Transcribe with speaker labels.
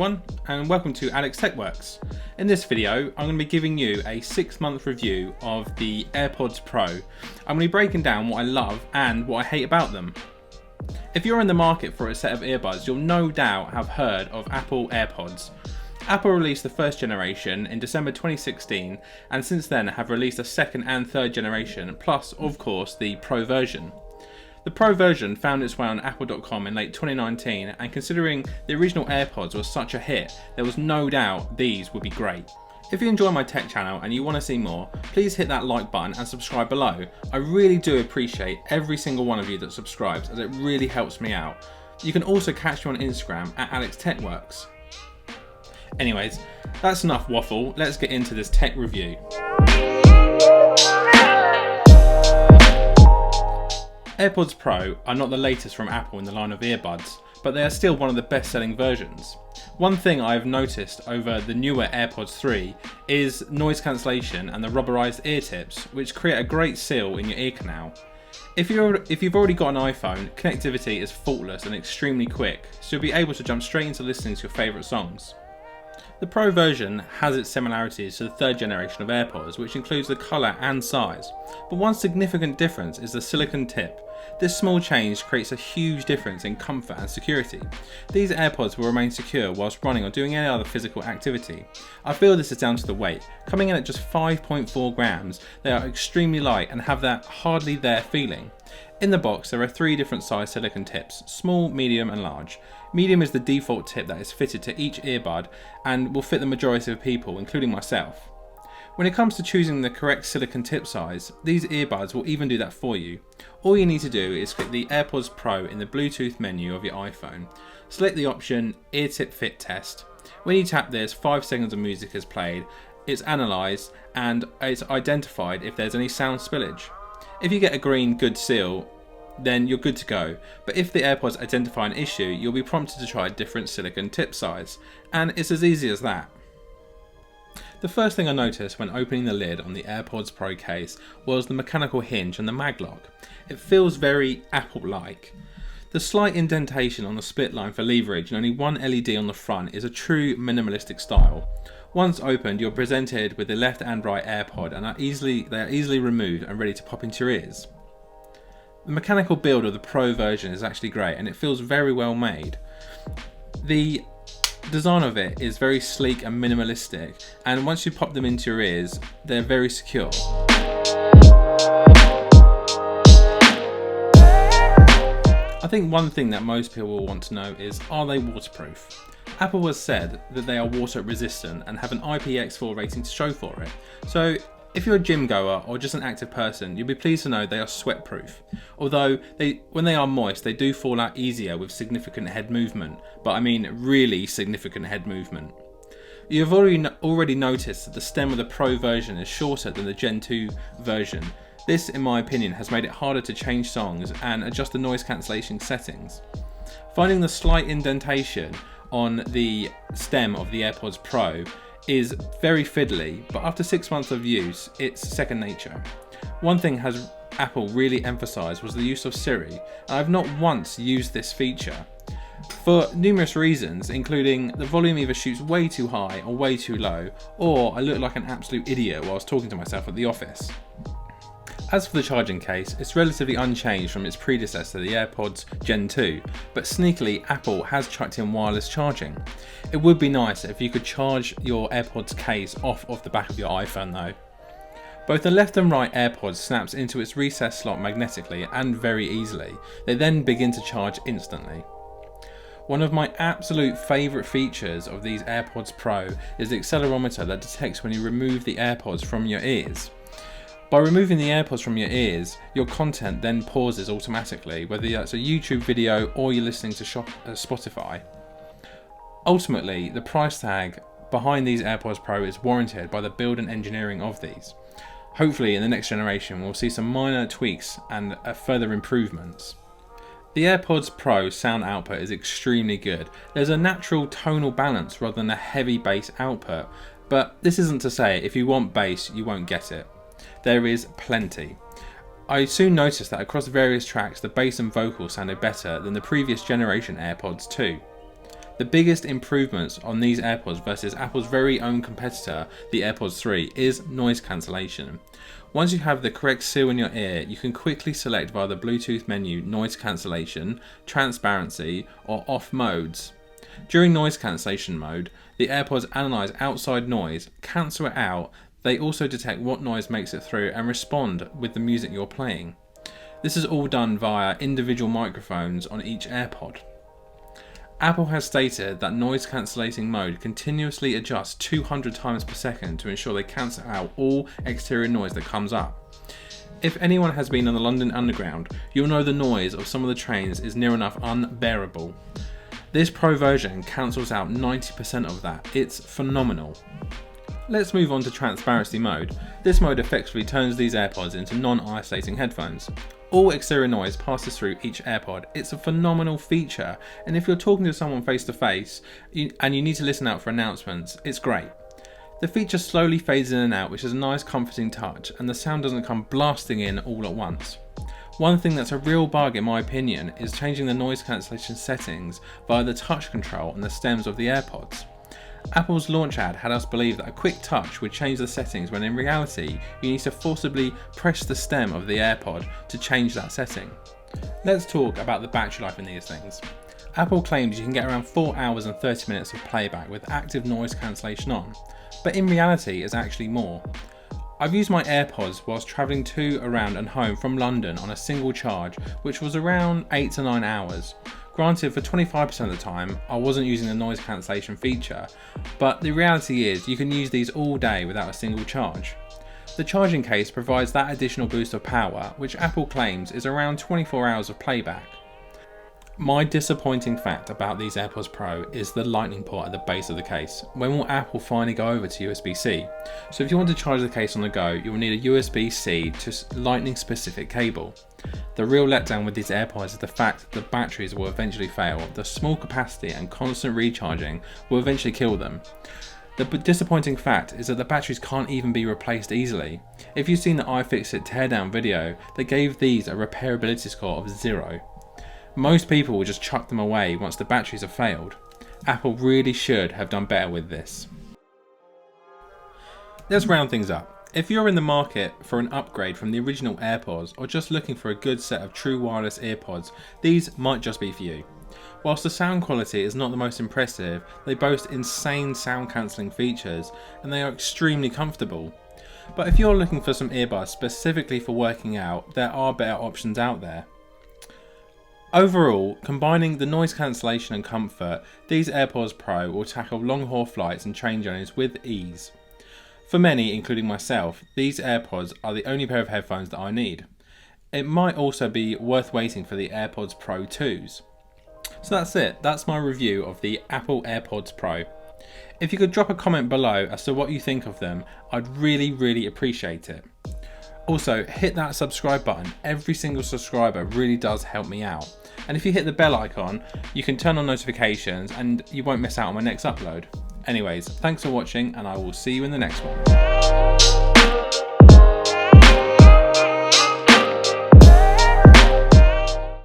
Speaker 1: everyone, and welcome to AlexTechWorks. In this video, I'm going to be giving you a 6-month review of the AirPods Pro. I'm going to be breaking down what I love and what I hate about them. If you're in the market for a set of earbuds, you'll no doubt have heard of Apple AirPods. Apple released the first generation in December 2016, and since then have released a second and third generation, plus of course the Pro version. The Pro version found its way on Apple.com in late 2019, and considering the original AirPods was such a hit, there was no doubt these would be great. If you enjoy my tech channel and you want to see more, please hit that like button and subscribe below. I really do appreciate every single one of you that subscribes, as it really helps me out. You can also catch me on Instagram at AlexTechWorks. Anyways, that's enough waffle, let's get into this tech review. AirPods Pro are not the latest from Apple in the line of earbuds, but they are still one of the best selling versions. One thing I have noticed over the newer AirPods 3 is noise cancellation and the rubberized ear tips, which create a great seal in your ear canal. If you've already got an iPhone, connectivity is faultless and extremely quick, so you'll be able to jump straight into listening to your favourite songs. The Pro version has its similarities to the third generation of AirPods, which includes the colour and size, but one significant difference is the silicone tip. This small change creates a huge difference in comfort and security. These AirPods will remain secure whilst running or doing any other physical activity. I feel this is down to the weight. Coming in at just 5.4 grams, they are extremely light and have that hardly there feeling. In the box there are 3 different size silicone tips, small, medium and large. Medium is the default tip that is fitted to each earbud and will fit the majority of people, including myself. When it comes to choosing the correct silicone tip size, these earbuds will even do that for you. All you need to do is click the AirPods Pro in the Bluetooth menu of your iPhone. Select the option Ear Tip Fit Test. When you tap this, 5 seconds of music is played, it's analysed and it's identified if there's any sound spillage. If you get a green good seal, then you're good to go, but if the AirPods identify an issue, you'll be prompted to try a different silicone tip size, and it's as easy as that. The first thing I noticed when opening the lid on the AirPods Pro case was the mechanical hinge and the maglock. It feels very Apple-like. The slight indentation on the split line for leverage and only one LED on the front is a true minimalistic style. Once opened, you're presented with the left and right AirPod and they are easily removed and ready to pop into your ears. The mechanical build of the Pro version is actually great and it feels very well made. The design of it is very sleek and minimalistic, and once you pop them into your ears, they're very secure. I think one thing that most people will want to know is, are they waterproof? Apple has said that they are water resistant and have an IPX4 rating to show for it. So if you're a gym goer or just an active person, you'll be pleased to know they are sweat proof. Although when they are moist, they do fall out easier with significant head movement, but I mean really significant head movement. You've already noticed that the stem of the Pro version is shorter than the Gen 2 version. This, in my opinion, has made it harder to change songs and adjust the noise cancellation settings. Finding the slight indentation on the stem of the AirPods Pro is very fiddly, but after 6 months of use, it's second nature. One thing Apple really emphasised was the use of Siri, and I've not once used this feature. For numerous reasons, including the volume either shoots way too high or way too low, or I look like an absolute idiot while I was talking to myself at the office. As for the charging case, it's relatively unchanged from its predecessor, the AirPods Gen 2, but sneakily Apple has chucked in wireless charging. It would be nice if you could charge your AirPods case off of the back of your iPhone though. Both the left and right AirPods snaps into its recessed slot magnetically and very easily. They then begin to charge instantly. One of my absolute favourite features of these AirPods Pro is the accelerometer that detects when you remove the AirPods from your ears. By removing the AirPods from your ears, your content then pauses automatically, whether that's a YouTube video or you're listening to Spotify. Ultimately, the price tag behind these AirPods Pro is warranted by the build and engineering of these. Hopefully in the next generation we'll see some minor tweaks and further improvements. The AirPods Pro sound output is extremely good. There's a natural tonal balance rather than a heavy bass output, but this isn't to say if you want bass you won't get it. There is plenty. I soon noticed that across various tracks the bass and vocals sounded better than the previous generation AirPods too. The biggest improvements on these AirPods versus Apple's very own competitor, the AirPods 3, is noise cancellation. Once you have the correct seal in your ear, you can quickly select via the Bluetooth menu noise cancellation, transparency, or off modes. During noise cancellation mode, the AirPods analyse outside noise, cancel it out. They also detect what noise makes it through and respond with the music you're playing. This is all done via individual microphones on each AirPod. Apple has stated that noise cancelling mode continuously adjusts 200 times per second to ensure they cancel out all exterior noise that comes up. If anyone has been on the London Underground, you'll know the noise of some of the trains is near enough unbearable. This Pro version cancels out 90% of that. It's phenomenal. Let's move on to transparency mode. This mode effectively turns these AirPods into non-isolating headphones. All exterior noise passes through each AirPod. It's a phenomenal feature, and if you're talking to someone face to face and you need to listen out for announcements, it's great. The feature slowly fades in and out, which is a nice comforting touch, and the sound doesn't come blasting in all at once. One thing that's a real bug in my opinion is changing the noise cancellation settings via the touch control on the stems of the AirPods. Apple's launch ad had us believe that a quick touch would change the settings when in reality you need to forcibly press the stem of the AirPod to change that setting. Let's talk about the battery life in these things. Apple claims you can get around 4 hours and 30 minutes of playback with active noise cancellation on, but in reality it's actually more. I've used my AirPods whilst travelling to, around and home from London on a single charge, which was around 8 to 9 hours. Granted, for 25% of the time, I wasn't using the noise cancellation feature, but the reality is you can use these all day without a single charge. The charging case provides that additional boost of power, which Apple claims is around 24 hours of playback. My disappointing fact about these AirPods Pro is the lightning port at the base of the case. When will Apple finally go over to USB-C? So if you want to charge the case on the go, you will need a USB-C to lightning specific cable. The real letdown with these AirPods is the fact that the batteries will eventually fail. The small capacity and constant recharging will eventually kill them. The disappointing fact is that the batteries can't even be replaced easily. If you've seen the iFixit teardown video, they gave these a repairability score of 0. Most people will just chuck them away once the batteries have failed. Apple really should have done better with this. Let's round things up. If you're in the market for an upgrade from the original AirPods or just looking for a good set of true wireless earpods, these might just be for you. Whilst the sound quality is not the most impressive, they boast insane sound cancelling features and they are extremely comfortable. But if you're looking for some earbuds specifically for working out, there are better options out there. Overall, combining the noise cancellation and comfort, these AirPods Pro will tackle long-haul flights and train journeys with ease. For many, including myself, these AirPods are the only pair of headphones that I need. It might also be worth waiting for the AirPods Pro 2s. So that's it, that's my review of the Apple AirPods Pro. If you could drop a comment below as to what you think of them, I'd really appreciate it. Also, hit that subscribe button. Every single subscriber really does help me out. And if you hit the bell icon, you can turn on notifications and you won't miss out on my next upload. Anyways, thanks for watching and I will see you in the next one.